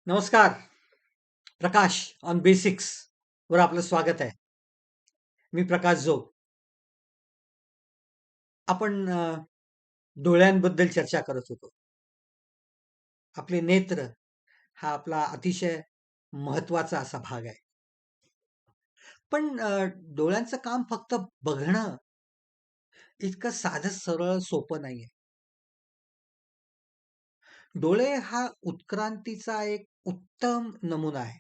नमस्कार. प्रकाश on basics वर आपलं स्वागत आहे. मी प्रकाश जोग. आपण डोळ्यांबद्दल चर्चा करत होतो. आपले नेत्र हा आपला अतिशय महत्वाचा असा भाग आहे. पण डोळ्यांचं काम फक्त बघणं इतकं साधं सरळ सोपं नाहीये. डोळे हा उत्क्रांतीचा एक उत्तम नमुना आहे.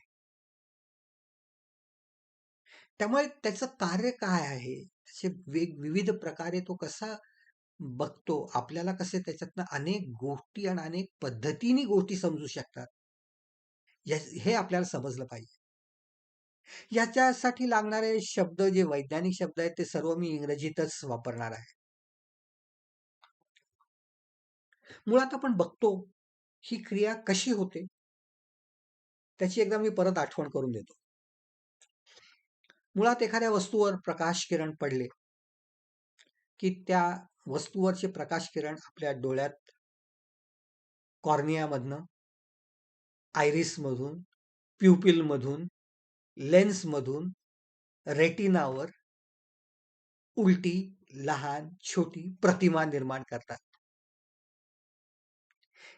त्यामुळे त्याचं कार्य काय आहे? त्याचे विविध प्रकारे तो कसा बघतो, आपल्याला कसे त्याच्यातनं अनेक गोष्टी आणि अनेक पद्धतीने गोष्टी समजू शकतात, हे आपल्याला समजलं पाहिजे. याच्यासाठी लागणारे शब्द जे वैज्ञानिक शब्द आहेत ते सर्व मी इंग्रजीतच वापरणार आहे. मुळात आपण बघतो ही क्रिया कशी होते त्याची एकदा मी परत आठवण करून देतो. मुळात एखाद्या वस्तूवर प्रकाश किरण पडले की त्या वस्तूवरचे प्रकाश किरण आपल्या डोळ्यात कॉर्नियामधनं, आयरिसमधून, प्युपिलमधून, लेन्समधून, रेटिनावर उलटी, लहान, छोटी प्रतिमा निर्माण करतात.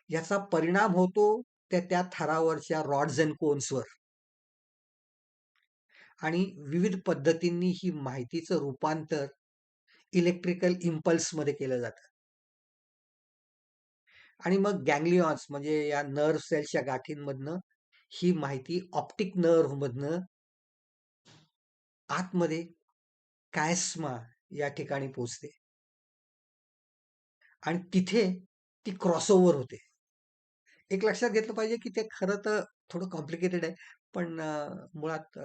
याचा परिणाम होतो त्या थरावरच्या रॉड्स अँड कोन्सवर आणि विविध पद्धतींनी ही माहितीचं रूपांतर इलेक्ट्रिकल इम्पल्समध्ये केलं जातं. आणि मग गॅंग्लियॉन्स म्हणजे या नर्व्ह सेल्सच्या गाठींमधनं ही माहिती ऑप्टिक नर्व्ह मधनं आतमध्ये कायस्मा या ठिकाणी पोहोचते आणि तिथे ती क्रॉसओव्हर होते. एक लक्षात घेतलं पाहिजे की ते खरं तर थोडं कॉम्प्लिकेटेड आहे. पण मुळात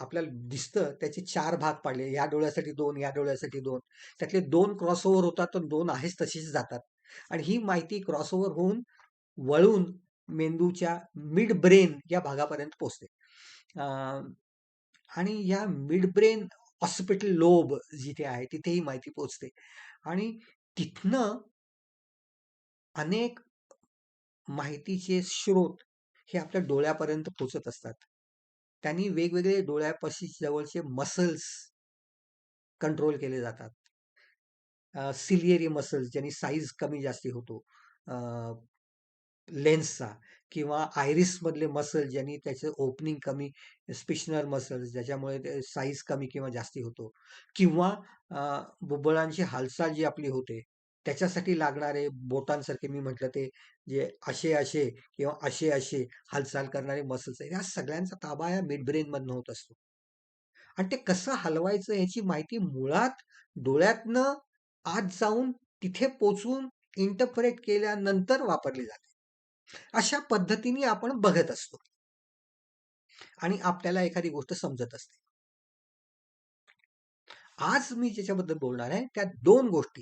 आपल्याला दिसतं त्याचे 4 भाग पाडले. या डोळ्यासाठी 2, या डोळ्यासाठी 2. त्यातले 2 क्रॉसओव्हर होतात, तर 2 आहेच तशीच जातात. आणि ही माहिती क्रॉसओव्हर होऊन वळून मेंदूच्या मिड ब्रेन या भागापर्यंत पोहोचते. अ, आणि या मिड ब्रेन ऑसिपिटल लोब जिथे आहे तिथे ही माहिती पोहोचते. आणि तिथनं अनेक माहितीचे स्रोत हे आपल्या डोळ्यापर्यंत पोहोचत असतात. त्यांनी वेगवेगळे डोळ्यापाशी जवळचे मसल्स कंट्रोल केले जातात. सिलियरी मसल्स ज्यांनी साईज कमी जास्ती होतो लेन्सचा, किंवा आयरिस मधले मसल ज्यांनी त्याचं ओपनिंग कमी, स्पिशनर मसल्स ज्याच्यामुळे साईज कमी किंवा जास्ती होतो, किंवा बुबुळांची हालचाल जी आपली होते त्याच्यासाठी लागणारे बोटांसारखे मी म्हटलं ते जे असे असे किंवा असे असे हालचाल करणारे मसल्स आहेत, या सगळ्यांचा ताबा या मिड ब्रेन मधनं होत असतो. आणि ते कसं हलवायचं याची माहिती मुळात डोळ्यातनं आत जाऊन तिथे पोचून इंटरप्रेट केल्यानंतर वापरली जाते. अशा पद्धतीने आपण बघत असतो आणि आपल्याला एखादी गोष्ट समजत असते. आज मी ज्याच्याबद्दल बोलणार आहे त्या 2 गोष्टी.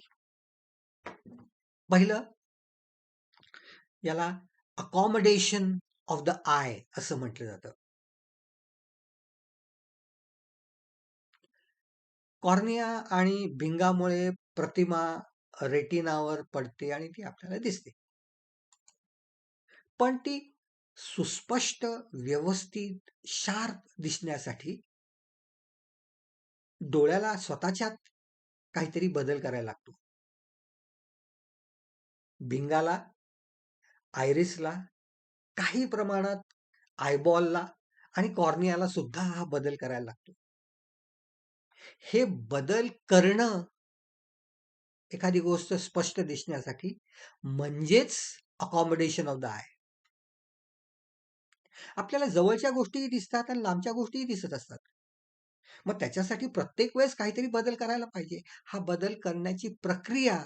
पहिलं, याला अकॉमोडेशन ऑफ द आय असं म्हटलं जातं. कॉर्निया आणि भिंगामुळे प्रतिमा रेटिनावर पडते आणि ती आपल्याला दिसते. पण ती सुस्पष्ट, व्यवस्थित, शार्प दिसण्यासाठी डोळ्याला स्वतःच्यात काहीतरी बदल करायला लागतो. भिंगाला, आयरिसला, काही प्रमाणात आयबॉलला आणि कॉर्नियाला सुद्धा हा बदल करायला लागतो. हे बदल करणं एखादी गोष्ट स्पष्ट दिसण्यासाठी म्हणजेच अकॉमोडेशन ऑफ द आय. आपल्याला जवळच्या गोष्टीही दिसतात आणि लांबच्या गोष्टीही दिसत असतात. मग त्याच्यासाठी प्रत्येक वेळेस काहीतरी बदल करायला पाहिजे. हा बदल करण्याची प्रक्रिया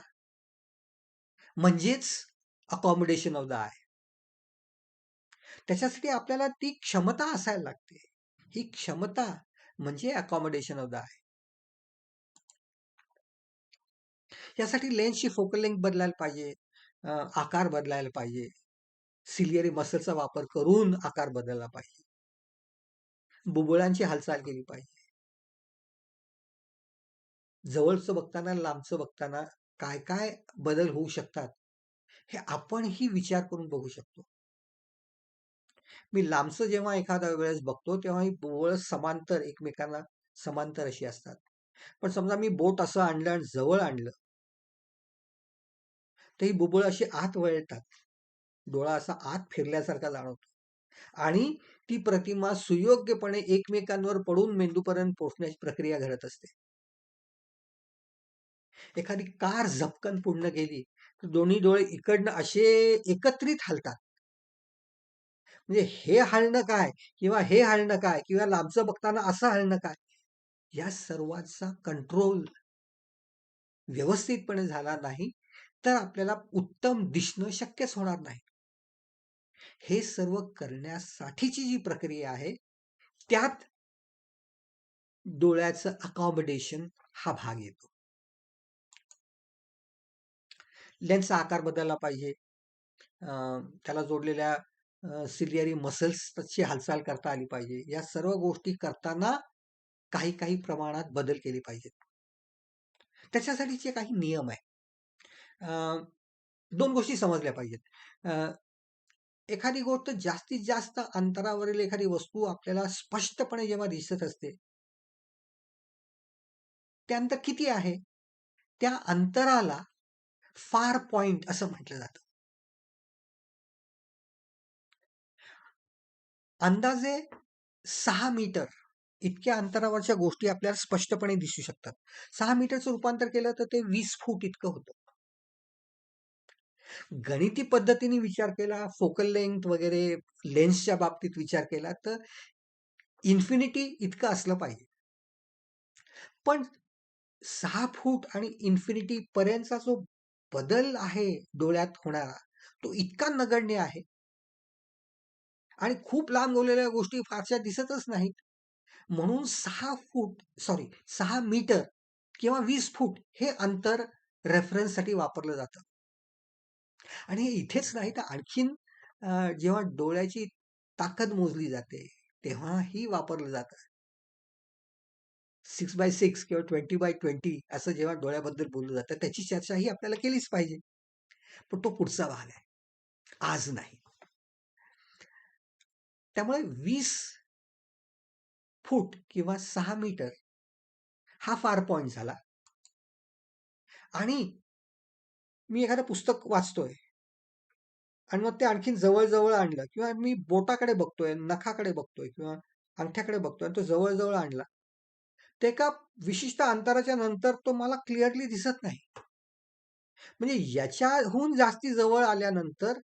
म्हणजेच अकॉमोडेशन ऑफ द आय. त्याच्यासाठी आपल्याला ती क्षमता असायला लागते. ही क्षमता म्हणजे अकॉमोडेशन ऑफ द आय. यासाठी लेन्सची फोकल लेंथ बदलायला पाहिजे, आकार बदलायला पाहिजे, सिलियरी मसलचा वापर करून आकार बदलला पाहिजे, बुबुळांची हालचाल केली पाहिजे. जवळचं बघताना, लांबचं बघताना काय काय बदल होऊ शकतात हे आपणही विचार करून बघू शकतो. मी लांबचं जेव्हा एखाद्या वेळेस बघतो, तेव्हा ही बुबुळ समांतर एकमेकांना समांतर अशी असतात. पण समजा मी बोट असं आणलं आणि जवळ आणलं, तर ही बुबुळ अशी आत वळतात. डोळा असा आत फिरल्यासारखा जाणवतो आणि ती प्रतिमा सुयोग्यपणे एकमेकांवर पडून मेंदूपर्यंत पोहोचण्याची प्रक्रिया घडत असते. एखादी कार झपकन पुढनं गेली, तर दोन्ही डोळे इकडनं असे एकत्रित हलतात. म्हणजे हे हलणं काय किंवा हे हलणं काय किंवा लांबचं बघताना असं हलणं काय, या सर्वांचा कंट्रोल व्यवस्थितपणे झाला नाही, तर आपल्याला उत्तम दिसणं शक्यच होणार नाही. हे सर्व करण्यासाठीची जी प्रक्रिया आहे, त्यात डोळ्याचं अकॉमोडेशन हा भाग येतो. लेन्सचा आकार बदलला पाहिजे. त्याला जोडलेल्या सिलिअरी मसल्सची हालचाल करता आली पाहिजे. या सर्व गोष्टी करताना काही काही प्रमाणात बदल केले पाहिजेत. त्याच्यासाठीचे काही नियम आहे. दोन गोष्टी समजल्या पाहिजेत. एखादी गोष्ट जास्तीत जास्त अंतरावरील एखादी वस्तू आपल्याला स्पष्टपणे जेव्हा दिसत असते, ते अंतर किती आहे? त्या अंतराला फार पॉइंट असं म्हटलं जातं. अंदाजे 6 मीटर इतक्या अंतरावरच्या गोष्टी आपल्याला स्पष्टपणे दिसू शकतात. 6 मीटरचं रूपांतर केलं तर ते 20 फूट इतकं होतं. गणिती पद्धतीने विचार केला, फोकल लेंथ वगैरे लेन्सच्या बाबतीत विचार केला, तर इन्फिनिटी इतकं असलं पाहिजे. पण 6 फूट आणि इन्फिनिटी पर्यंतचा जो बदल आहे डोळ्यात होणारा, तो इतका नगण्य आहे आणि खूप लांब गेलेल्या गोष्टी फारशा दिसतच नाहीत. म्हणून 6 मीटर किंवा 20 फूट हे अंतर रेफरन्ससाठी वापरलं जातं. आणि हे इथेच नाही तर आणखीन जेव्हा डोळ्याची ताकद मोजली जाते, तेव्हाही वापरलं जातं. 6x6 किंवा 20x20 असं जेव्हा डोळ्याबद्दल बोललं जातं, त्याची चर्चाही आपल्याला केलीच पाहिजे. पण तो पुढचा भाग आहे, आज नाही. त्यामुळे 20 फूट किंवा 6 मीटर हा फार पॉइंट झाला. आणि मी एखादं पुस्तक वाचतोय आणि मग ते आणखीन जवळ-जवळ आणलं किंवा मी बोटाकडे बघतोय, नखाकडे बघतोय किंवा अंगठ्याकडे बघतोय आणि तो जवळ-जवळ आणला. ते एका विशिष्ट अंतराच्या नंतर तो मला क्लिअरली दिसत नाही. म्हणजे याच्याहून जास्ती जवळ आल्यानंतर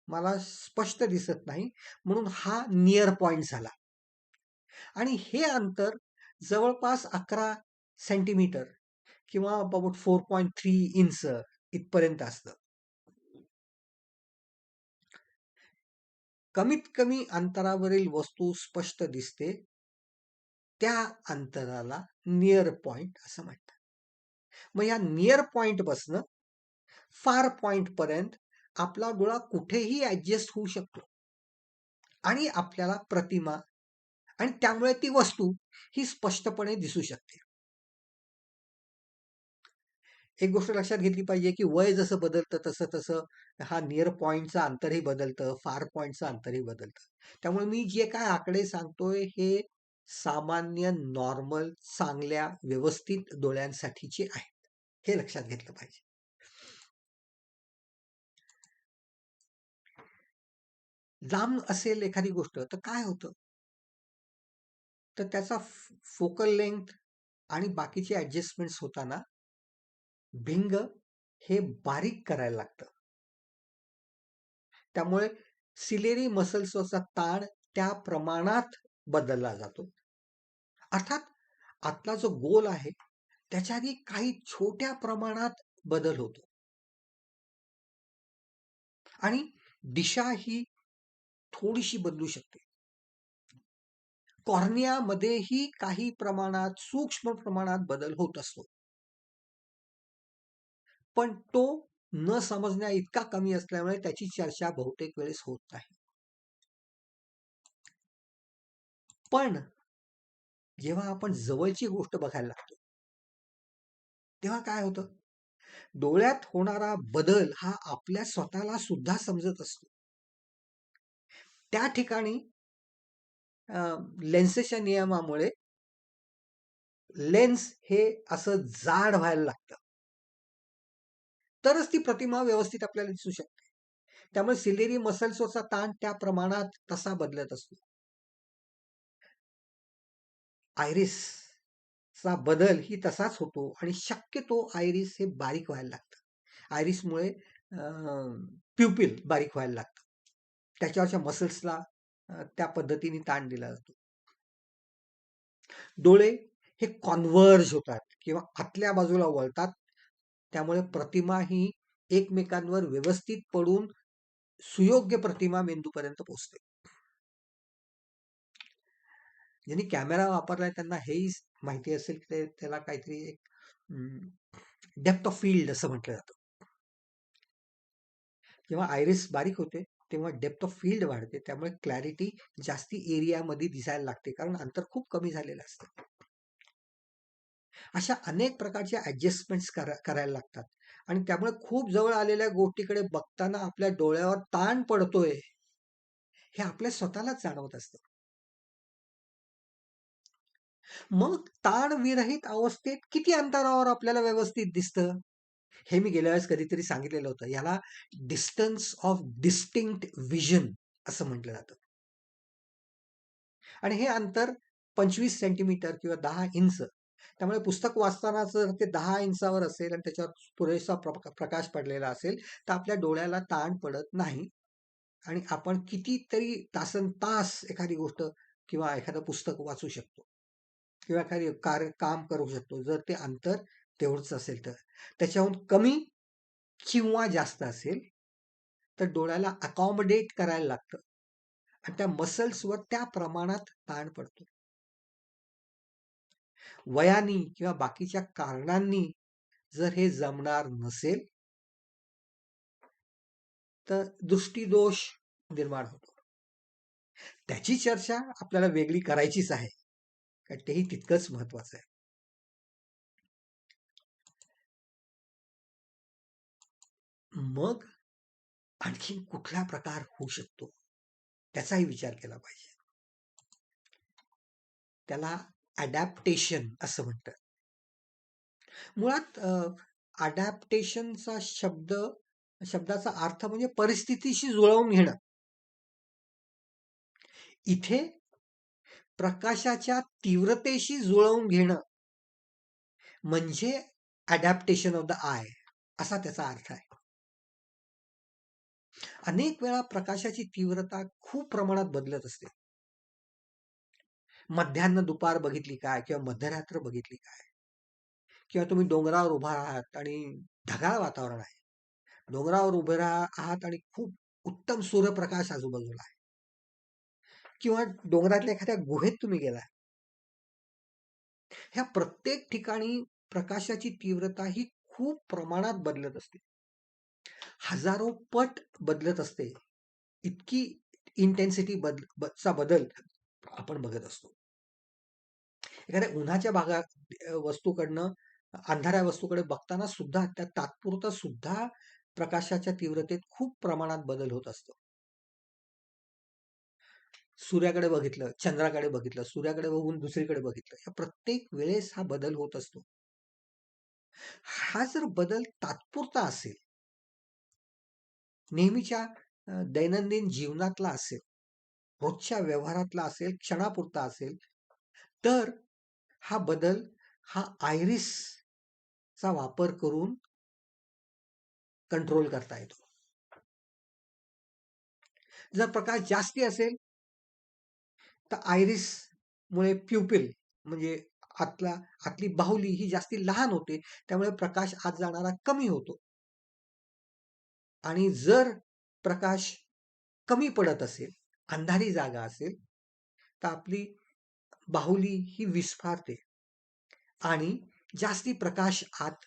मला स्पष्ट दिसत नाही. म्हणून हा नियर पॉइंट झाला. आणि हे अंतर जवळपास 11 सेंटीमीटर किंवा अबाउट 4.3 इंच इथपर्यंत असतं. कमीत कमी अंतरावरील वस्तू स्पष्ट दिसते, त्या अंतराला नियर पॉइंट असं म्हणतात. मग या नियर पॉइंट पासनं फार पॉइंट पर्यंत आपला डोळा कुठेही ऍडजस्ट होऊ शकतो आणि आपल्याला प्रतिमा आणि त्यामुळे ती वस्तू ही स्पष्टपणे दिसू शकते. एक गोष्ट लक्षात घेतली पाहिजे, की वय जसं बदलतं तसं-तसं हा नियर पॉइंटचं अंतरही बदलतं, फार पॉइंटचं अंतरही बदलतं. त्यामुळे मी जे काय आकडे सांगतोय हे सामान्य, नॉर्मल, चांगल्या, व्यवस्थित डोळ्यांसाठीचे आहेत. हे लक्षात घेतलं पाहिजे. लांब असेल एखादी गोष्ट तर काय होतं? तर त्याचा फोकल लेंथ आणि बाकीचे ॲडजस्टमेंट्स होताना भिंग हे बारीक करायला लागतं. त्यामुळे सिलेरी मसल्सवरचा ताण त्या प्रमाणात बदलला जातो. अर्थात आतला जो गोल आहे त्याच्यातही काही छोट्या प्रमाणात बदल होतो आणि दिशा ही थोडीशी बदलू शकते. कॉर्नियामध्येही काही प्रमाणात, सूक्ष्म प्रमाणात बदल होत असतो. पण तो न समजण्या इतका कमी असल्यामुळे त्याची चर्चा बहुतेक वेळेस होत नाही. पण जेव्हा आपण जवळची गोष्ट बघायला लागतो, तेव्हा काय होतं? डोळ्यात होणारा बदल हा आपल्या स्वतःला सुद्धा समजत असतो. त्या ठिकाणी लेन्सेसच्या नियमामुळे लेन्स हे असं जाड व्हायला लागतं. तरच ती प्रतिमा व्यवस्थित आपल्याला दिसू शकते. त्यामुळे सिलेरी मसल्सवरचा ताण त्या प्रमाणात तसा बदलत असतो. आयरिसचा बदल ही तसाच होतो आणि शक्यतो आयरिस हे बारीक व्हायला लागतं. आयरिसमुळे प्युपिल बारीक व्हायला लागतं. त्याच्यावरच्या मसल्सला त्या पद्धतीने ताण दिला जातो. डोळे हे कॉन्व्हर्ज होतात किंवा आतल्या बाजूला वळतात. त्यामुळे प्रतिमा ही एकमेकांवर व्यवस्थित पडून सुयोग्य प्रतिमा मेंदूपर्यंत पोहोचते. ज्यांनी कॅमेरा वापरलाय त्यांना हेही माहिती असेल की त्याला काहीतरी एक डेप्थ ऑफ फील्ड असं म्हटलं जातं. जेव्हा आयरिस बारीक होते तेव्हा डेप्थ ऑफ फील्ड वाढते. त्यामुळे क्लॅरिटी जास्ती एरियामध्ये दिसायला लागते कारण अंतर खूप कमी झालेलं असतं. अशा अनेक प्रकारच्या ऍडजस्टमेंट्स करायला लागतात आणि त्यामुळे खूप जवळ आलेल्या गोष्टीकडे बघताना आपल्या डोळ्यावर ताण पडतोय हे आपल्या स्वतःलाच जाणवत असतं. मग ताण विरहित अवस्थेत किती अंतरावर आपल्याला व्यवस्थित दिसतं हे मी गेल्या वेळेस कधीतरी सांगितलेलं होतं. याला डिस्टन्स ऑफ डिस्टिंक्ट विजन असं म्हटलं जातं. आणि हे अंतर 25 सेंटीमीटर किंवा 10 इंच. त्यामुळे पुस्तक वाचताना जर ते 10 इंचावर असेल आणि त्याच्यावर पुरेसा प्रकाश पडलेला असेल तर आपल्या डोळ्याला ताण पडत नाही आणि आपण कितीतरी तासनतास एखादी गोष्ट किंवा एखादं पुस्तक वाचू शकतो किंवा एखादी काम करू शकतो जर ते अंतर तेवढंच असेल तर. त्याच्याहून कमी किंवा जास्त असेल तर डोळ्याला अकॉमोडेट करायला लागतं आणि त्या मसल्सवर त्या प्रमाणात ताण पडतो. वयानी किंवा बाकीच्या कारणांनी जर हे जमणार नसेल तर दृष्टीदोष निर्माण होतो. त्याची चर्चा आपल्याला वेगळी करायचीच आहे कारण तेही तितकंच महत्वाचं आहे. मग आणखी कुठला प्रकार होऊ शकतो त्याचाही विचार केला पाहिजे. त्याला अडॅप्टेशन असं म्हणतात. मुळात अडॅप्टेशनचा शब्दाचा अर्थ म्हणजे परिस्थितीशी जुळवून घेणं. इथे प्रकाशाच्या तीव्रतेशी जुळवून घेणं म्हणजे अडॅप्टेशन ऑफ द आय असा त्याचा अर्थ आहे. अनेक वेळा प्रकाशाची तीव्रता खूप प्रमाणात बदलत असते. मध्यान्ह दुपार बघितली काय किंवा मध्यरात्र बघितली काय किंवा तुम्ही डोंगरावर उभा आहात आणि ढगाळ वातावरण आहे. डोंगरावर उभे आहात आणि खूप उत्तम सूर्यप्रकाश आजूबाजूला आहे किंवा डोंगरातल्या एखाद्या गुहेत तुम्ही गेलाय. ह्या प्रत्येक ठिकाणी प्रकाशाची तीव्रता ही खूप प्रमाणात बदलत असते. हजारो पट बदलत असते. इतकी इंटेन्सिटी चा बदल आपण बघत असतो. एखाद्या उन्हाच्या वस्तूकडनं अंधाऱ्या वस्तूकडे बघताना सुद्धा त्या तात्पुरता सुद्धा प्रकाशाच्या तीव्रतेत खूप प्रमाणात बदल होत असतो. सूर्याकडे बघितलं, चंद्राकडे बघितलं, सूर्याकडे बघून दुसरीकडे बघितलं, या प्रत्येक वेळेस हा बदल होत असतो. हा जर बदल तात्पुरता असेल, नेहमीच्या दैनंदिन जीवनातला असेल, रोजच्या व्यवहारातला असेल, क्षणापुरता असेल, तर हा बदल हा आयरिसचा वापर करून कंट्रोल करता येतो. जर प्रकाश जास्ती असेल तर आयरिस मुळे प्युपिल म्हणजे आतली बाहुली ही जास्ती लहान होते. त्यामुळे प्रकाश आत जाणारा कमी होतो. आणि जर प्रकाश कमी पडत असेल, अंधारी जागा असेल, तर आपली बाहुली ही विस्फारते आणि जास्ती प्रकाश आत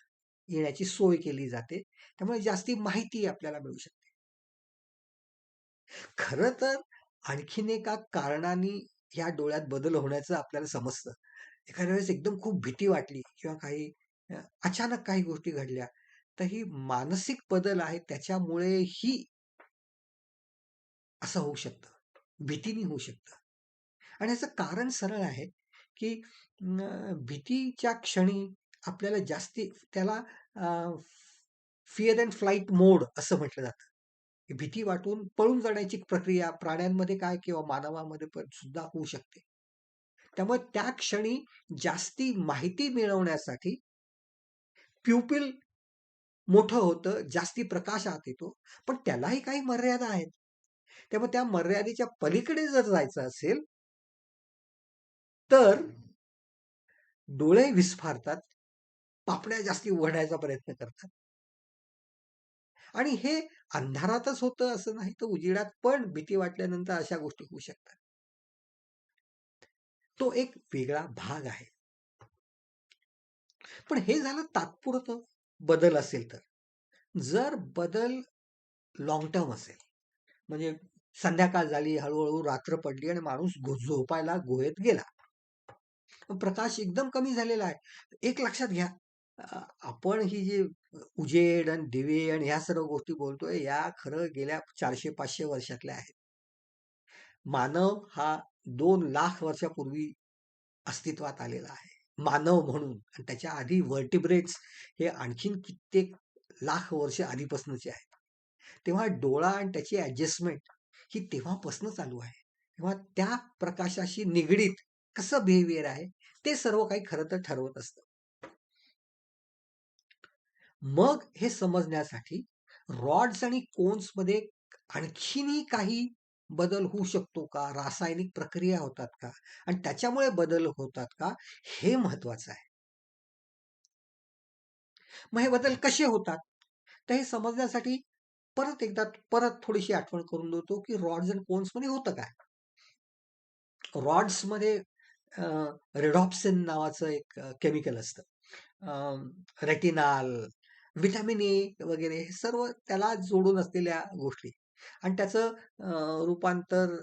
येण्याची सोय केली जाते. त्यामुळे जास्ती माहिती आपल्याला मिळू शकते. खरं तर आणखीन एका कारणाने ह्या डोळ्यात बदल होण्याचं आपल्याला समजतं. एखाद्या वेळेस एकदम खूप भीती वाटली किंवा काही अचानक काही गोष्टी घडल्या तर ही मानसिक बदल आहे त्याच्यामुळेही असं होऊ शकतं. भीतीने होऊ शकतं. आणि याचं कारण सरळ आहे, की भीतीच्या क्षणी आपल्याला जास्ती त्याला फिअर अँड फ्लाइट मोड असं म्हटलं जातं. की भीती वाटून पळून जाण्याची प्रक्रिया प्राण्यांमध्ये काय किंवा मानवामध्ये पण सुद्धा होऊ शकते. त्यामुळे त्या क्षणी जास्ती माहिती मिळवण्यासाठी प्युपिल मोठं होतं, जास्ती प्रकाश आत येतो, पण त्यालाही काही मर्यादा आहेत. त्यामुळे त्या मर्यादेच्या पलीकडे जर जायचं असेल, तर डोळे विस्फारतात, पापण्या जास्ती उघडायचा प्रयत्न करतात आणि हे अंधारातच होतं असं नाही, तर उजेडात पण भीती वाटल्यानंतर अशा गोष्टी होऊ शकतात. तो एक वेगळा भाग आहे. पण हे झालं तात्पुरतं बदल असेल तर. जर बदल लाँग टर्म असेल, म्हणजे संध्याकाळ झाली, हळू रात्र पडली आणि माणूस झोपायला गुहेत गेला. प्रकाश एकदम कमी झालेला आहे. एक लक्षात घ्या, आपण ही जी उजेड आणि दिवे आणि ह्या सर्व गोष्टी बोलतोय, या खरं गेल्या 400-500 वर्षातल्या आहेत. मानव हा 2 लाख वर्षापूर्वी अस्तित्वात आलेला आहे. मानव म्हणून आणि त्याच्या आधी व्हर्टिब्रेट्स हे आणखीन कित्येक लाख वर्ष आधीपासूनचे आहेत. तेव्हा डोळा आणि त्याची ॲडजस्टमेंट ही तेव्हापासून चालू आहे. तेव्हा त्या प्रकाशाशी निगडीत कसं बिहेवियर आहे, ते सर्व काही खरं तर ठरवत असतं. मग हे समजण्यासाठी रॉड्स आणि कोन्समध्ये आणखीनही काही बदल होऊ शकतो का? रासायनिक प्रक्रिया होतात का? आणि त्याच्यामुळे बदल होतात का? हे महत्वाचं आहे. मग हे बदल कसे होतात? तर हे समजण्यासाठी परत थोडीशी आठवण करून देतो, की रॉड्स आणि कोन्समध्ये होतं काय? रॉड्समध्ये रेडॉप्सिन नावाचं एक केमिकल असतं. रेटिनॉल, व्हिटॅमिन ए वगैरे हे सर्व त्याला जोडून असलेल्या गोष्टी आणि त्याचं रूपांतर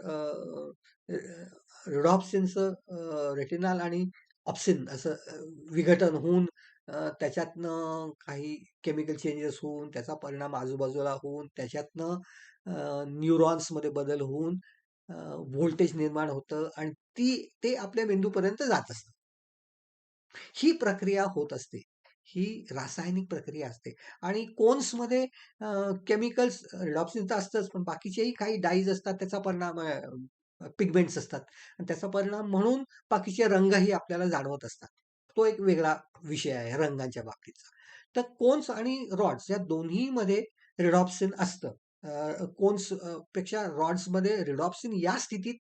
रिडॉप्सिनचं रेटिनॉल आणि ऑप्सिन असं विघटन होऊन त्याच्यातनं काही केमिकल चेंजेस होऊन त्याचा परिणाम आजूबाजूला होऊन त्याच्यातनं न्यूरॉन्समध्ये बदल होऊन व्होल्टेज निर्माण होतं आणि ते आपल्या मेंदूपर्यंत जात असतं. ही प्रक्रिया होत असते. ही रासायनिक प्रक्रिया असते आणि कोन्समध्ये केमिकल्स रिडॉप्सिन तर असतंच, पण बाकीचेही काही डाईज असतात त्याचा परिणाम पिगमेंट्स असतात आणि त्याचा परिणाम म्हणून बाकीचे रंगही आपल्याला जाणवत असतात. तो एक वेगळा विषय आहे रंगांच्या बाबतीतचा. तर कोन्स आणि रॉड्स या दोन्हीमध्ये रिडॉप्सिन असतं. कोन्स पेक्षा रॉड्समध्ये रिडॉप्सिन या स्थितीत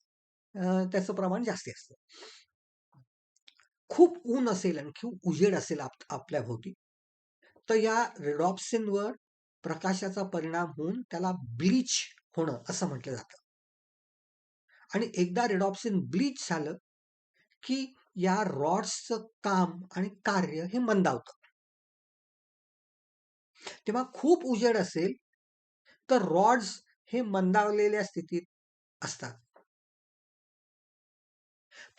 त्याचं प्रमाण जास्ती असतं. खूप ऊन असेल आणि खूप उजेड असेल आपल्याभोवती, तर या रिडॉप्सिनवर प्रकाशाचा परिणाम होऊन त्याला ब्लीच होणं असं म्हटलं जातं. आणि एकदा रिडॉप्सिन ब्लीच झालं, की या रॉड्सचं काम आणि कार्य हे मंदावतं. तेव्हा खूप उजेड असेल, तर रॉड्स हे मंदावलेल्या स्थितीत असतात.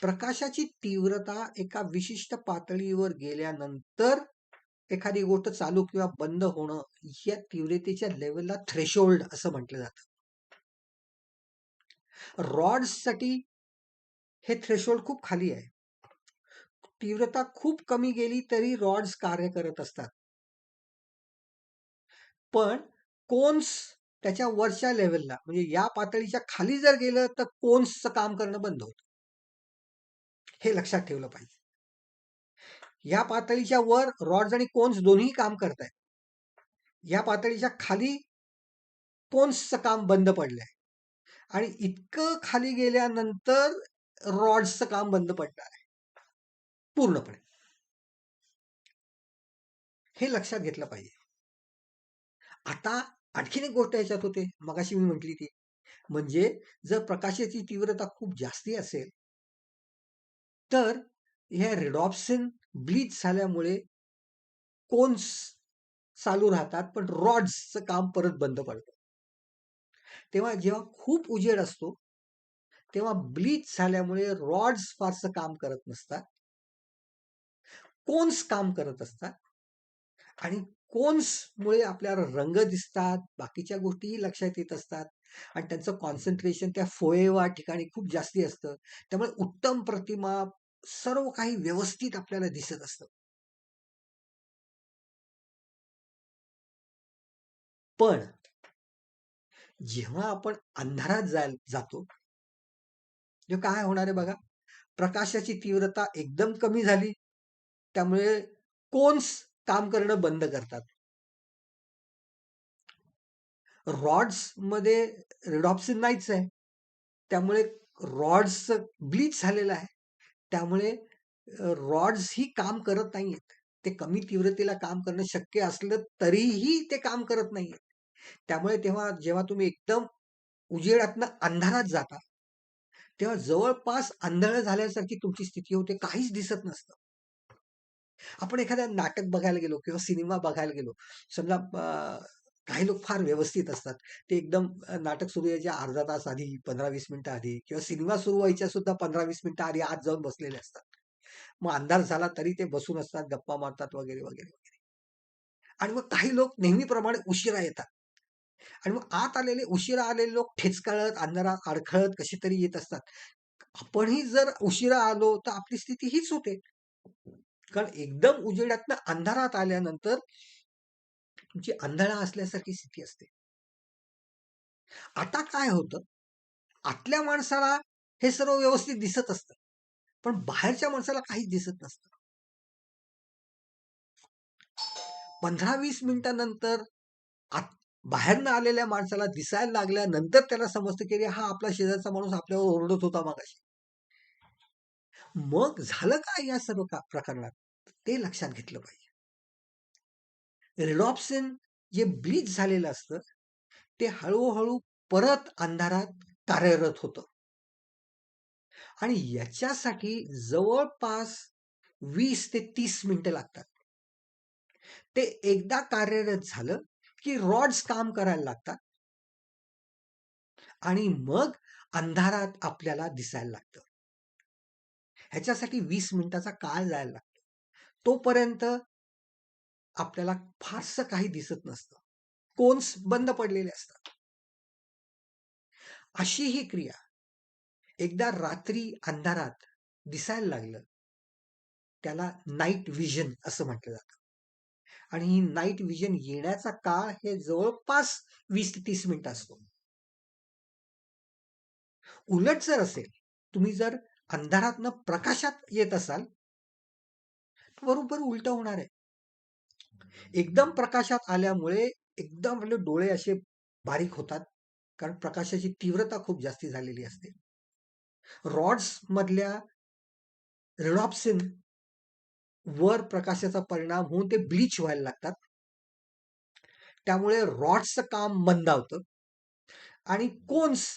प्रकाशाची तीव्रता एका विशिष्ट पातळीवर गेल्यानंतर एखादी गोष्ट चालू किंवा बंद होणं या तीव्रतेच्या लेवलला थ्रेशोल्ड असं म्हटलं जातं. रॉड्ससाठी हे थ्रेशोल्ड खूप खाली आहे. तीव्रता खूप कमी गेली तरी रॉड्स कार्य करत असतात. पण कोन्स त्याच्या वरच्या लेवलला म्हणजे या पातळीच्या खाली जर गेलं तर कोन्सचं काम करणं बंद होतं. हे लक्षात ठेवलं पाहिजे. या पातळीच्या वर रॉड्स आणि कोन्स दोन्ही काम करतायत. या पातळीच्या खाली कोन्सचं काम बंद पडलंय आणि इतकं खाली गेल्यानंतर रॉड्सचं काम बंद पडणार आहे पूर्णपणे. हे लक्षात घेतलं पाहिजे. आता आणखीन एक गोष्ट याच्यात होते, मगाशी मी म्हटली ती. म्हणजे जर प्रकाशाची तीव्रता खूप जास्ती असेल, तर ह्या रिडॉप्सिन ब्लीच झाल्यामुळे कोन्स चालू राहतात, पण रॉड्सचं काम परत बंद पडतं. तेव्हा जेव्हा खूप उजेड असतो, तेव्हा ब्लीच झाल्यामुळे रॉड्स फारसं काम करत नसतात. कोन्स काम करत असतात आणि कोन्समुळे आपल्याला रंग दिसतात, बाकीच्या गोष्टीही लक्षात येत असतात. आणि त्यांचं कॉन्सन्ट्रेशन त्या फोएवा ठिकाणी खूप जास्ती असतं. त्यामुळे उत्तम प्रतिमा सर्व काही व्यवस्थित आपल्याला दिसत असतं. पण जेव्हा आपण अंधारात जातो, तेव्हा काय होणार आहे बघा, प्रकाशाची तीव्रता एकदम कमी झाली. त्यामुळे कोन्स काम करणं बंद करतात. रॉड्समध्ये रिडॉप्सिन नाहीच आहे. त्यामुळे रॉड्सचं ब्लीच झालेलं आहे. त्यामुळे रॉड्स ही काम करत नाहीयेत. ते कमी तीव्रतेला काम करणं शक्य असलं तरीही ते काम करत नाहीयेत. त्यामुळे जेव्हा तुम्ही एकदम उजेडातनं अंधारात जाता, तेव्हा जवळपास आंधळ झाल्यासारखी तुमची स्थिती होते. काहीच दिसत नसतं. आपण एखादं नाटक बघायला गेलो किंवा सिनेमा बघायला गेलो. समजा काही लोक फार व्यवस्थित असतात. ते एकदम नाटक सुरू व्हायच्या अर्धा तास आधी, 15-20 मिनिटं आधी किंवा सिनेमा सुरू व्हायच्या सुद्धा 15-20 मिनिटं आधी आत जाऊन बसलेले असतात. मग अंधार झाला तरी ते बसून असतात, गप्पा मारतात वगैरे, वगैरे, वगैरे. आणि मग काही लोक नेहमीप्रमाणे उशिरा येतात. आणि मग उशिरा आलेले लोक ठेचकाळत, अंधारात अडखळत कशी तरी येत असतात. आपणही जर उशिरा आलो, तर आपली स्थिती हीच होते. कारण एकदम उजेडातनं अंधारात आल्यानंतर तुमची आंधळा असल्यासारखी स्थिती असते. आता काय होतं, आतल्या माणसाला हे सर्व व्यवस्थित दिसत असतं. पण बाहेरच्या माणसाला काहीच दिसत नसतं. 15-20 मिनिटानंतर आत बाहेरनं आलेल्या माणसाला दिसायला लागल्यानंतर त्याला समजतं, की अरे हा आपला शेजारचा माणूस आपल्यावर ओरडत होता मगाशी. मग झालं काय या सर्व प्रकरणात? ते लक्षात घेतलं पाहिजे. रिडॉप्सिन जे ब्लीच झालेलं असतं, ते हळू परत अंधारात कार्यरत होतं. आणि याच्यासाठी जवळपास 20 ते 30 मिनिटं लागतात. ते एकदा कार्यरत झालं, की रॉड्स काम करायला लागतात आणि मग अंधारात आपल्याला दिसायला लागतं. ह्याच्यासाठी 20 मिनिटाचा काळ जायला लागतो. तोपर्यंत आपल्याला फारसं काही दिसत नसतं. कोन्स बंद पडलेले असतात. अशी ही क्रिया एकदा रात्री अंधारात दिसायला लागलं, त्याला नाईट व्हिजन असं म्हटलं जातं. आणि ही नाईट व्हिजन येण्याचा काळ हे जवळपास 20 ते 30 मिनिटं असतो. उलट जर असेल, तुम्ही जर अंधारातनं प्रकाशात येत असाल, बरोबर उलट होणार आहे. एकदम प्रकाशात आल्यामुळे एकदम आपले डोळे असे बारीक होतात, कारण प्रकाशाची तीव्रता खूप जास्ती झालेली असते. रॉड्स मधल्या रिडॉप्सिन वर प्रकाशाचा परिणाम होऊन ते ब्लीच व्हायला लागतात. त्यामुळे रॉड्सचं काम मंदावतं आणि कोन्स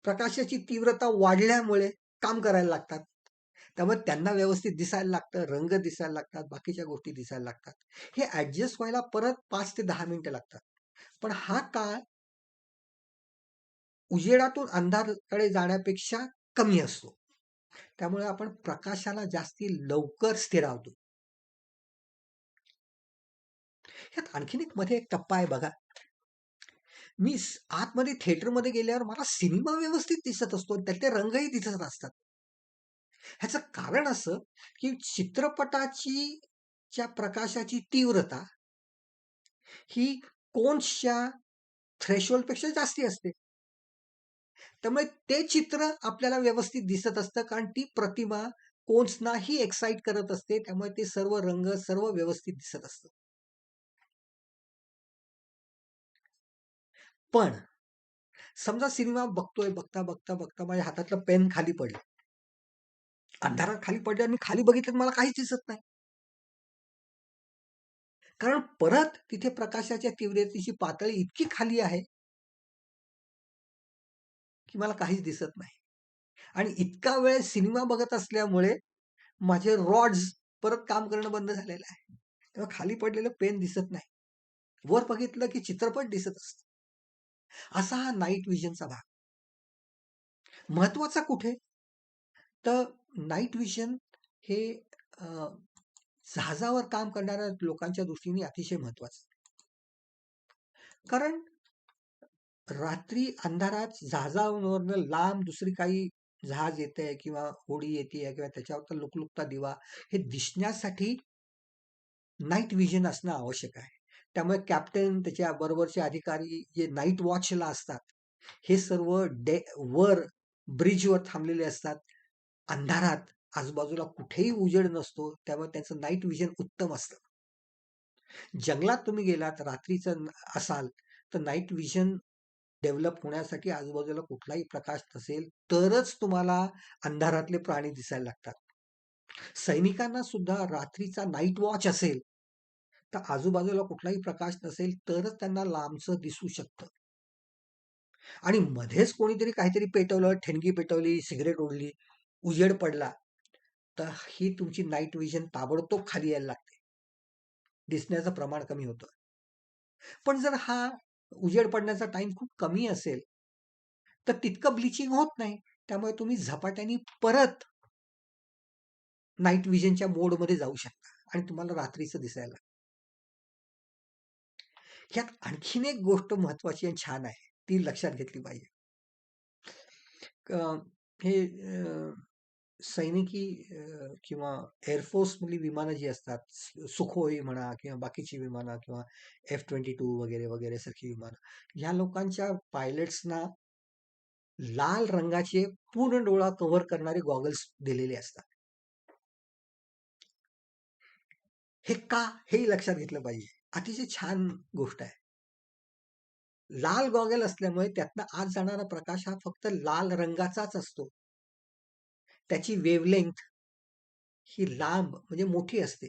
प्रकाशाची तीव्रता वाढल्यामुळे काम करायला लागतात. त्यामुळे त्यांना व्यवस्थित दिसायला लागतं, रंग दिसायला लागतात, बाकीच्या गोष्टी दिसायला लागतात. हे ऍडजस्ट व्हायला परत 5 ते 10 मिनिटं लागतात. पण हा काळ उजेडातून अंधाराकडे जाण्यापेक्षा कमी असतो. त्यामुळे आपण प्रकाशाला जास्ती लवकर स्थिरावतो. ह्यात आणखीन एक मध्ये एक टप्पा आहे बघा. मी आतमध्ये थिएटरमध्ये गेल्यावर मला सिनेमा व्यवस्थित दिसत असतो आणि त्यातले रंगही दिसत असतात. ह्याचं कारण असं, की चित्रपटाची च्या प्रकाशाची तीव्रता ही कोन्सच्या थ्रेशोल्डपेक्षा जास्ती असते. त्यामुळे ते चित्र आपल्याला व्यवस्थित दिसत असतं, कारण ती प्रतिमा कोन्सनाही एक्साइट करत असते. त्यामुळे ते सर्व रंग सर्व व्यवस्थित दिसत असतं. पण समजा सिनेमा बघतोय, बघता माझ्या हातातलं पेन खाली पडलं. अंधारात खाली पडलं आणि खाली बघितलं मला काहीच दिसत नाही. कारण परत तिथे प्रकाशाच्या तीव्रतेची पातळी इतकी खाली आहे, की मला काहीच दिसत नाही. आणि इतका वेळ सिनेमा बघत असल्यामुळे माझे रॉड्स परत काम करणं बंद झालेलं आहे. तेव्हा खाली पडलेलं पेन दिसत नाही. वर बघितलं की चित्रपट दिसत असतो. असा हा नाईट व्हिजनचा भाग. महत्वाचा कुठे? तर नाईट व्हिजन हे अ, जहाजावर काम करणाऱ्या लोकांच्या दृष्टीने अतिशय महत्वाचं. कारण रात्री अंधारात जहाजावरनं लांब दुसरी काही जहाज येतंय किंवा होडी येतेय किंवा त्याच्यावरचा लुकलुकता दिवा हे दिसण्यासाठी नाईट विजन असणं आवश्यक आहे. त्यामुळे कॅप्टन, त्याच्या बरोबरचे अधिकारी जे नाईट वॉचला असतात, हे सर्व वर ब्रिजवर थांबलेले असतात. अंधारात आजूबाजूला कुठेही उजेड नसतो. त्यामुळे त्यांचं नाईट विजन उत्तम असतं. जंगलात तुम्ही गेलात, रात्रीचं असाल, तर नाईट विजन डेव्हलप होण्यासाठी आजूबाजूला कुठलाही प्रकाश नसेल, तरच तुम्हाला अंधारातले प्राणी दिसायला लागतात. सैनिकांना सुद्धा रात्रीचा नाईट वॉच असेल, तर आजूबाजूला कुठलाही प्रकाश नसेल, तरच त्यांना लांबचं दिसू शकतं. आणि मध्येच कोणीतरी काहीतरी पेटवलं, ठिणगी पेटवली, सिगरेट ओढली, उजेड पडला, तर ही तुमची नाईट विजन ताबडतोब खाली यायला लागते. दिसण्याचं प्रमाण कमी होतं. पण जर हा उजेड पडण्याचा टाइम खूप कमी असेल, तर तितकं ब्लिचिंग होत नाही. त्यामुळे तुम्ही झपाट्याने परत नाईट विजनच्या मोडमध्ये जाऊ शकता आणि तुम्हाला रात्रीचं दिसायला लागतं. ह्यात आणखीन एक गोष्ट महत्वाची आणि छान आहे, ती लक्षात घेतली पाहिजे. हे सैनिकी किंवा एअरफोर्स मधली विमानं जी असतात, सुखोई म्हणा किंवा बाकीची विमानं किंवा F-22 वगैरे वगैरे सारखी विमानं, ह्या लोकांच्या पायलट्सना लाल रंगाचे पूर्ण डोळा कव्हर करणारे गॉगल्स दिलेले असतात. हे का, हेही लक्षात घेतलं पाहिजे. अतिशय छान गोष्ट आहे. लाल गॉगल असल्यामुळे त्यातनं आत जाणारा प्रकाश हा फक्त लाल रंगाचाच असतो. त्याची वेव्हलेंथ ही लांब म्हणजे मोठी असते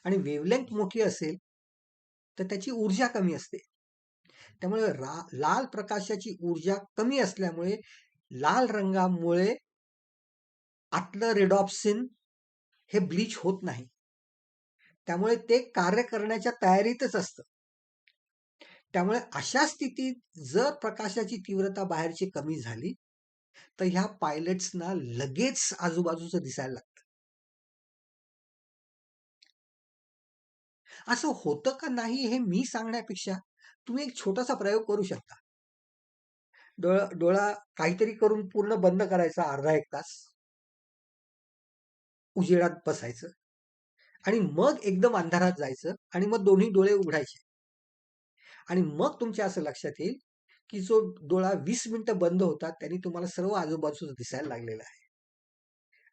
आणि वेव्हलेंथ मोठी असेल तर त्याची ऊर्जा कमी असते. त्यामुळे लाल प्रकाशाची ऊर्जा कमी असल्यामुळे लाल रंगामुळे आतलं रेडॉप्सिन हे ब्लीच होत नाही. त्यामुळे ते कार्य करण्याच्या तयारीतच असतं. त्यामुळे अशा स्थितीत जर प्रकाशाची तीव्रता बाहेरची कमी झाली, तर ह्या पायलट्सना लगेच आजूबाजूचं दिसायला लागतं. असं होतं का नाही हे मी सांगण्यापेक्षा तुम्ही एक छोटासा प्रयोग करू शकता. डोळा काहीतरी करून पूर्ण बंद करायचा अर्धा एक तास, उजेडात बसायचं आणि मग एकदम अंधारात जायचं आणि मग दोन्ही डोळे उघडायचे आणि मग तुमच्या असं लक्षात येईल की जो डोळा 20 मिनिटं बंद होता त्यांनी तुम्हाला सर्व आजूबाजूचं दिसायला लागलेलं आहे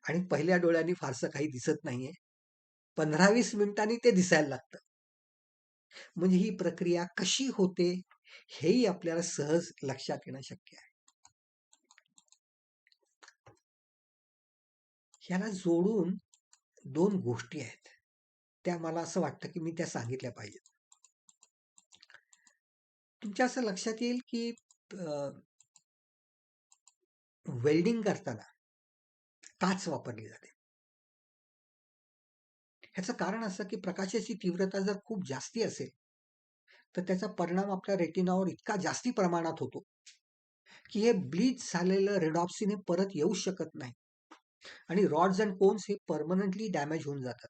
आणि पहिल्या डोळ्यांनी फारसं काही दिसत नाहीये. 15-20 मिनिटांनी ते दिसायला लागतं. म्हणजे ही प्रक्रिया कशी होते हेही आपल्याला सहज लक्षात येणं शक्य आहे. ह्याला जोडून 2 गोष्टी आहेत. त्या मला असं वाटतं की मी त्या सांगितल्या पाहिजेत. तुमच्या असं लक्षात येईल की वेल्डिंग करताना काच वापरली जाते. ह्याचं कारण असं की प्रकाशाची तीव्रता जर खूप जास्ती असेल, तर त्याचा परिणाम आपल्या रेटिनावर इतका जास्ती प्रमाणात होतो की हे ब्लीच झालेलं रेडॉप्सिन हे परत येऊ शकत नाही आणि रॉड्स अँड कोन्स हे परमनंटली डॅमेज होऊन जातात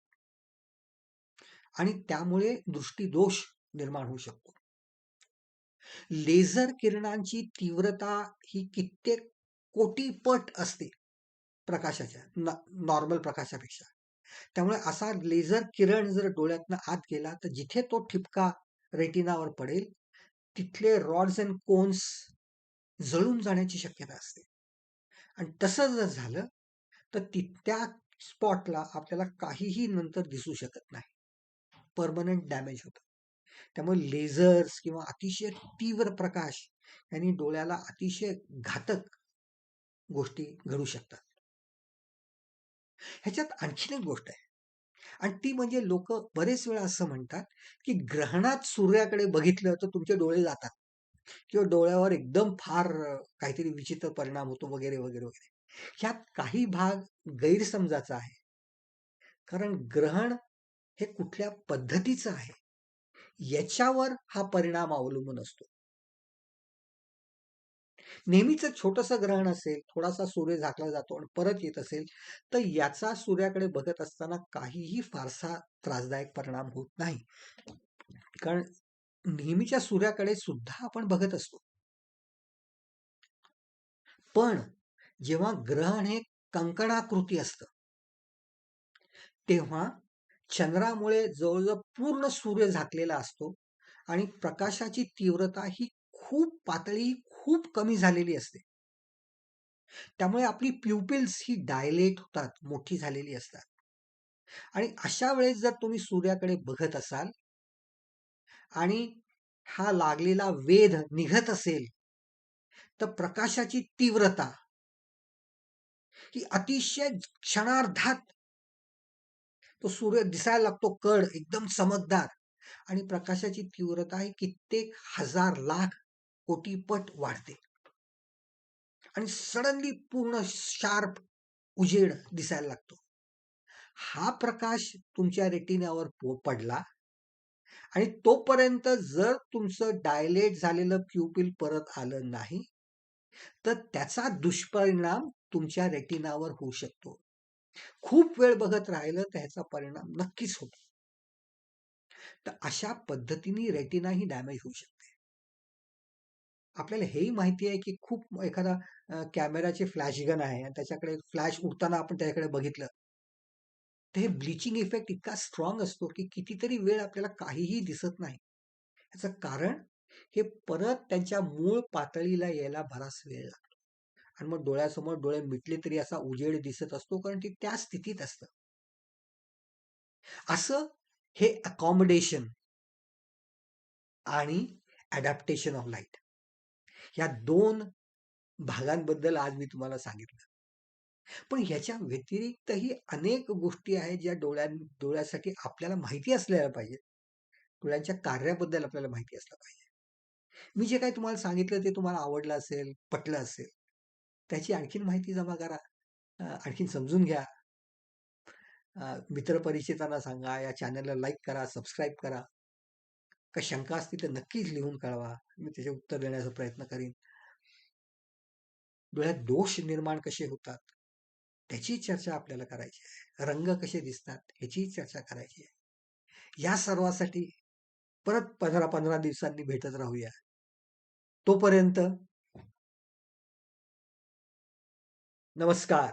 आणि त्यामुळे दृष्टीदोष निर्माण होऊ शकतो. लेझर किरणांची तीव्रता ही कित्येक कोटी पट असते प्रकाशाच्या, नॉर्मल प्रकाशापेक्षा. त्यामुळे असा लेझर किरण जर डोळ्यातनं आत गेला तर जिथे तो ठिपका रेटिनावर पडेल तिथले रॉड्स अँड कोन्स जळून जाण्याची शक्यता असते आणि तसं जर झालं तर त्या स्पॉटला आपल्याला काहीही नंतर दिसू शकत नाही, परमनंट डॅमेज होतं. त्यामुळे लेझर्स किंवा अतिशय तीव्र प्रकाश यांनी डोळ्याला अतिशय घातक गोष्टी घडू शकतात. ह्याच्यात आणखीन एक गोष्ट आहे आणि ती म्हणजे लोक बरेच वेळा असं म्हणतात की ग्रहणात सूर्याकडे बघितलं तर तुमचे डोळे जातात किंवा डोळ्यावर एकदम फार काहीतरी विचित्र परिणाम होतो वगैरे वगैरे वगैरे. ह्यात काही भाग गैरसमजाचा आहे. कारण ग्रहण हे कुठल्या पद्धतीचं आहे याच्यावर हा परिणाम अवलंबून असतो. नेहमीच छोटंसं ग्रहण असेल, थोडासा सूर्य झाकला जातो आणि परत येत असेल, तर याचा सूर्याकडे बघत असताना काहीही फारसा त्रासदायक परिणाम होत नाही. कारण नेहमीच्या सूर्याकडे सुद्धा आपण बघत असतो. पण जेव्हा ग्रहण हे कंकणाकृती असतं, तेव्हा चंद्रामुळे जवळजवळ पूर्ण सूर्य झाकलेला असतो आणि प्रकाशाची तीव्रता ही खूप पातळी, खूप कमी झालेली असते. त्यामुळे आपली प्युपिल्स ही डायलेट होतात, मोठी झालेली असतात. आणि अशा वेळेस जर तुम्ही सूर्याकडे बघत असाल आणि हा लागलेला वेध निघत असेल, तर प्रकाशाची तीव्रता ही अतिशय क्षणार्धात तो सूर्य दिसायला लागतो, कड एकदम चमकदार, आणि प्रकाशाची तीव्रता ही कित्येक हजार लाख कोटी पट वाढते आणि सडनली पूर्ण शार्प उजेड दिसायला लागतो. हा प्रकाश तुमच्या रेटिनावर पडला आणि तोपर्यंत जर तुमचं डायलेट झालेलं प्युपिल परत आलं नाही, तर त्याचा दुष्परिणाम तुमच्या रेटिनावर होऊ शकतो. खूप वेळ बघत राहिलं तर ह्याचा परिणाम नक्कीच होतो. तर अशा पद्धतीने रेटिना ही डॅमेज होऊ शकते. आपल्याला हेही माहिती आहे की खूप एखादा कॅमेराचे फ्लॅश गन आहे आणि त्याच्याकडे फ्लॅश उडताना आपण त्याच्याकडे बघितलं, तर हे ब्लिचिंग इफेक्ट इतका स्ट्रॉंग असतो की कितीतरी वेळ आपल्याला काहीही दिसत नाही. याचं कारण हे परत त्यांच्या मूळ पातळीला यायला बराच वेळ लागतो आणि मग डोळ्यासमोर डोळे मिटले तरी असा उजेड दिसत असतो, कारण ते त्या स्थितीत असतं. असं हे अकॉमोडेशन आणि अडॅप्टेशन ऑफ लाईट, या दोन भागांबद्दल आज मी तुम्हाला सांगितलं. पण ह्याच्या व्यतिरिक्तही अनेक गोष्टी आहेत ज्या डोळ्यासाठी आपल्याला माहिती असलेल्या पाहिजे. डोळ्यांच्या कार्याबद्दल आपल्याला माहिती असलं पाहिजे. मी जे काही तुम्हाला सांगितलं ते तुम्हाला आवडलं असेल, पटलं असेल, त्याची आणखीन माहिती जमा करा. आणखीन समजून घ्या. मित्रपरिचितांना सांगा. या चॅनलला लाईक करा, सबस्क्राईब करा. काही शंका असतील तर नक्कीच लिहून कळवा. मी त्याचे उत्तर देण्याचा प्रयत्न करीन. डोळ्यात दोष निर्माण कसे होतात, त्याची चर्चा आपल्याला करायची आहे. रंग कसे दिसतात, ह्याची चर्चा करायची आहे. या सर्वासाठी परत 15-15 दिवसांनी भेटत राहूया. तोपर्यंत नमस्कार.